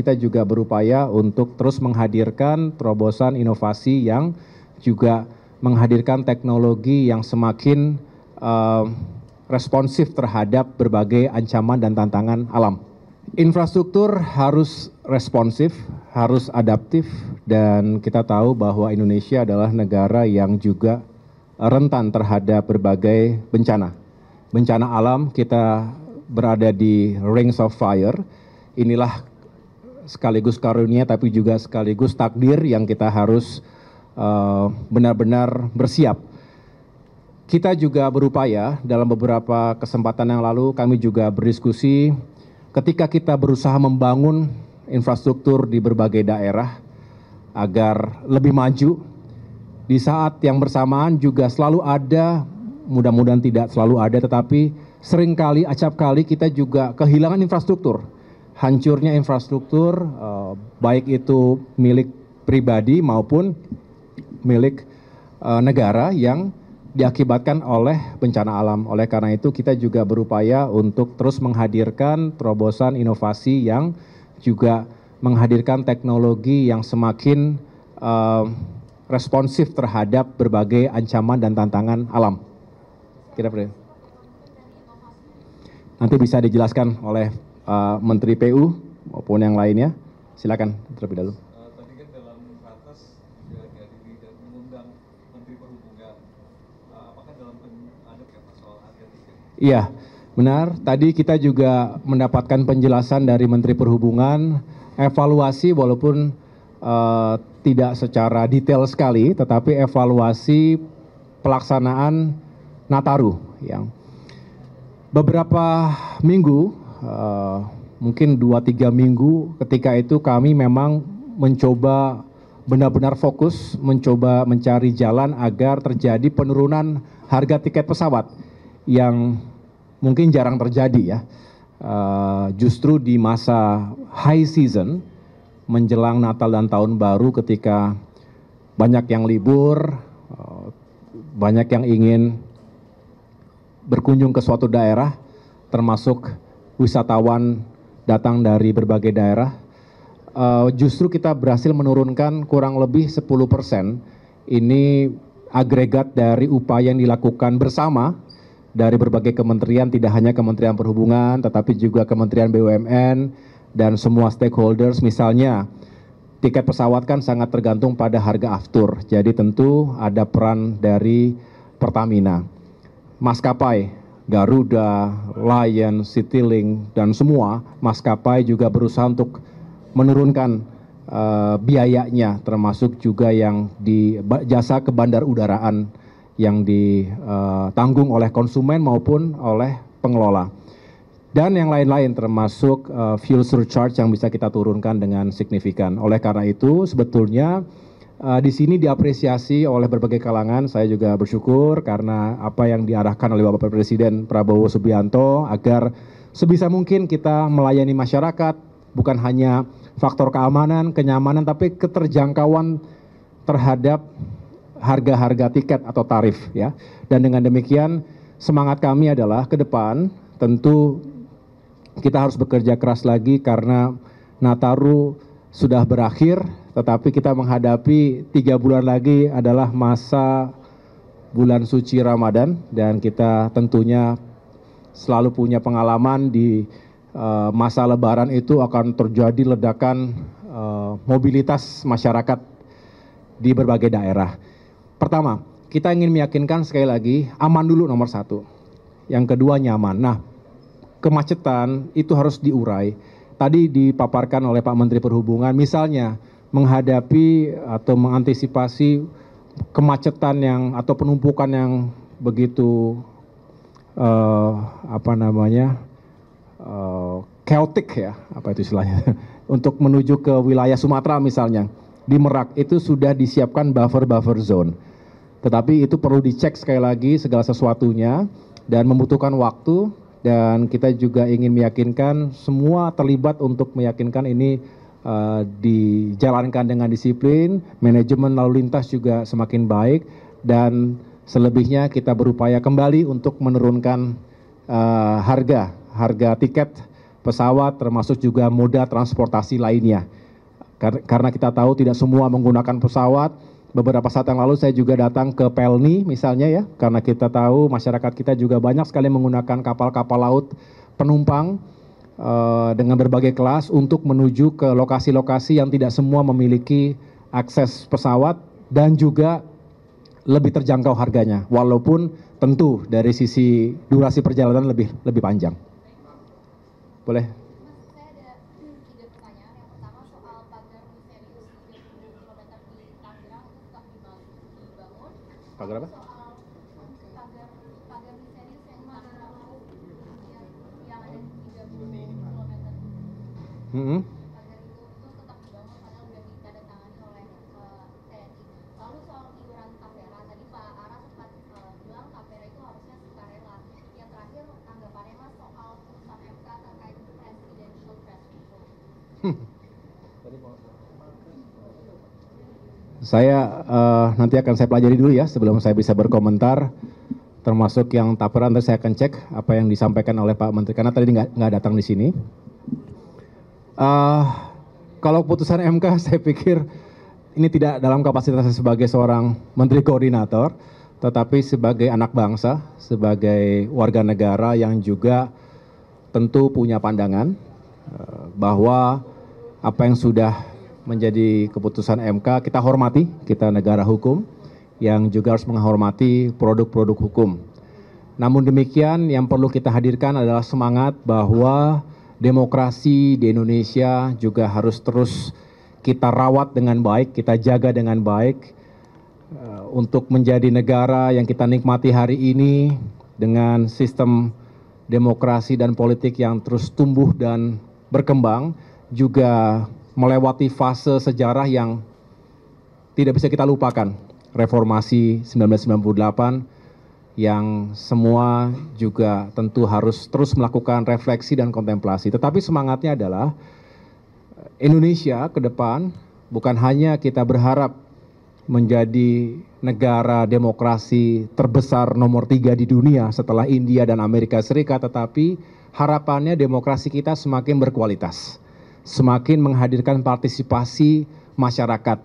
kita juga berupaya untuk terus menghadirkan terobosan inovasi yang juga menghadirkan teknologi yang semakin responsif terhadap berbagai ancaman dan tantangan alam. Infrastruktur harus responsif, harus adaptif, dan kita tahu bahwa Indonesia adalah negara yang juga rentan terhadap berbagai bencana. Bencana alam, kita berada di rings of fire. Inilah sekaligus karunia tapi juga sekaligus takdir yang kita harus benar-benar bersiap. Kita juga berupaya dalam beberapa kesempatan yang lalu kami juga berdiskusi ketika kita berusaha membangun infrastruktur di berbagai daerah agar lebih maju, di saat yang bersamaan juga selalu ada, mudah-mudahan tidak selalu ada, tetapi seringkali, acap kali kita juga kehilangan infrastruktur. Hancurnya infrastruktur, baik itu milik pribadi maupun milik negara yang diakibatkan oleh bencana alam. Oleh karena itu kita juga berupaya untuk terus menghadirkan terobosan inovasi yang juga menghadirkan teknologi yang semakin responsif terhadap berbagai ancaman dan tantangan alam. Nanti bisa dijelaskan oleh Menteri PU maupun yang lainnya. Silakan terlebih dahulu. Tadi kan dalam ratas juga dihadiri dan mengundang Menteri Perhubungan. Apakah dalam ada soal harga tiket? Iya, benar. Tadi kita juga mendapatkan penjelasan dari Menteri Perhubungan, evaluasi walaupun tidak secara detail sekali, tetapi evaluasi pelaksanaan Nataru yang beberapa minggu, mungkin 2-3 minggu ketika itu kami memang mencoba benar-benar fokus, mencoba mencari jalan agar terjadi penurunan harga tiket pesawat yang mungkin jarang terjadi ya. Justru di masa high season, menjelang Natal dan Tahun Baru ketika banyak yang libur, banyak yang ingin berkunjung ke suatu daerah, termasuk wisatawan datang dari berbagai daerah, justru kita berhasil menurunkan kurang lebih 10%. Ini agregat dari upaya yang dilakukan bersama dari berbagai kementerian, tidak hanya Kementerian Perhubungan, tetapi juga Kementerian BUMN dan semua stakeholders. Misalnya, tiket pesawat kan sangat tergantung pada harga aftur, jadi tentu ada peran dari Pertamina. Maskapai, Garuda, Lion, Citylink, dan semua maskapai juga berusaha untuk menurunkan biayanya, termasuk juga yang di jasa kebandarudaraan yang ditanggung oleh konsumen maupun oleh pengelola. Dan yang lain-lain termasuk fuel surcharge yang bisa kita turunkan dengan signifikan. Oleh karena itu sebetulnya di sini diapresiasi oleh berbagai kalangan. Saya juga bersyukur karena apa yang diarahkan oleh Bapak Presiden Prabowo Subianto agar sebisa mungkin kita melayani masyarakat, bukan hanya faktor keamanan, kenyamanan, tapi keterjangkauan terhadap harga-harga tiket atau tarif ya. Dan dengan demikian semangat kami adalah ke depan tentu kita harus bekerja keras lagi karena Nataru sudah berakhir, tetapi kita menghadapi 3 bulan lagi adalah masa bulan suci Ramadan, dan kita tentunya selalu punya pengalaman di masa Lebaran itu akan terjadi ledakan mobilitas masyarakat di berbagai daerah. Pertama, kita ingin meyakinkan sekali lagi aman dulu nomor 1. Yang kedua nyaman. Nah, kemacetan itu harus diurai. Tadi dipaparkan oleh Pak Menteri Perhubungan, misalnya menghadapi atau mengantisipasi kemacetan atau penumpukan yang begitu chaotic ya, apa itu istilahnya, untuk menuju ke wilayah Sumatera misalnya, di Merak itu sudah disiapkan buffer zone. Tetapi itu perlu dicek sekali lagi segala sesuatunya dan membutuhkan waktu. Dan kita juga ingin meyakinkan semua terlibat untuk meyakinkan ini dijalankan dengan disiplin, manajemen lalu lintas juga semakin baik, dan selebihnya kita berupaya kembali untuk menurunkan harga tiket pesawat, termasuk juga moda transportasi lainnya. Karena kita tahu tidak semua menggunakan pesawat. Beberapa saat yang lalu saya juga datang ke Pelni misalnya ya, karena kita tahu masyarakat kita juga banyak sekali menggunakan kapal-kapal laut penumpang dengan berbagai kelas untuk menuju ke lokasi-lokasi yang tidak semua memiliki akses pesawat dan juga lebih terjangkau harganya, walaupun tentu dari sisi durasi perjalanan lebih panjang. Boleh? Pagar apa? Saya nanti akan saya pelajari dulu ya sebelum saya bisa berkomentar, termasuk yang tapera nanti saya akan cek apa yang disampaikan oleh Pak Menteri karena tadi nggak datang di sini. Kalau putusan MK saya pikir ini tidak dalam kapasitas sebagai seorang Menteri Koordinator, tetapi sebagai anak bangsa, sebagai warga negara yang juga tentu punya pandangan bahwa apa yang sudah menjadi keputusan MK kita hormati, kita negara hukum yang juga harus menghormati produk-produk hukum. Namun demikian yang perlu kita hadirkan adalah semangat bahwa demokrasi di Indonesia juga harus terus kita rawat dengan baik, kita jaga dengan baik untuk menjadi negara yang kita nikmati hari ini dengan sistem demokrasi dan politik yang terus tumbuh dan berkembang, juga melewati fase sejarah yang tidak bisa kita lupakan, reformasi 1998 yang semua juga tentu harus terus melakukan refleksi dan kontemplasi. Tetapi semangatnya adalah Indonesia ke depan bukan hanya kita berharap menjadi negara demokrasi terbesar nomor 3 di dunia setelah India dan Amerika Serikat, tetapi harapannya demokrasi kita semakin berkualitas, semakin menghadirkan partisipasi masyarakat,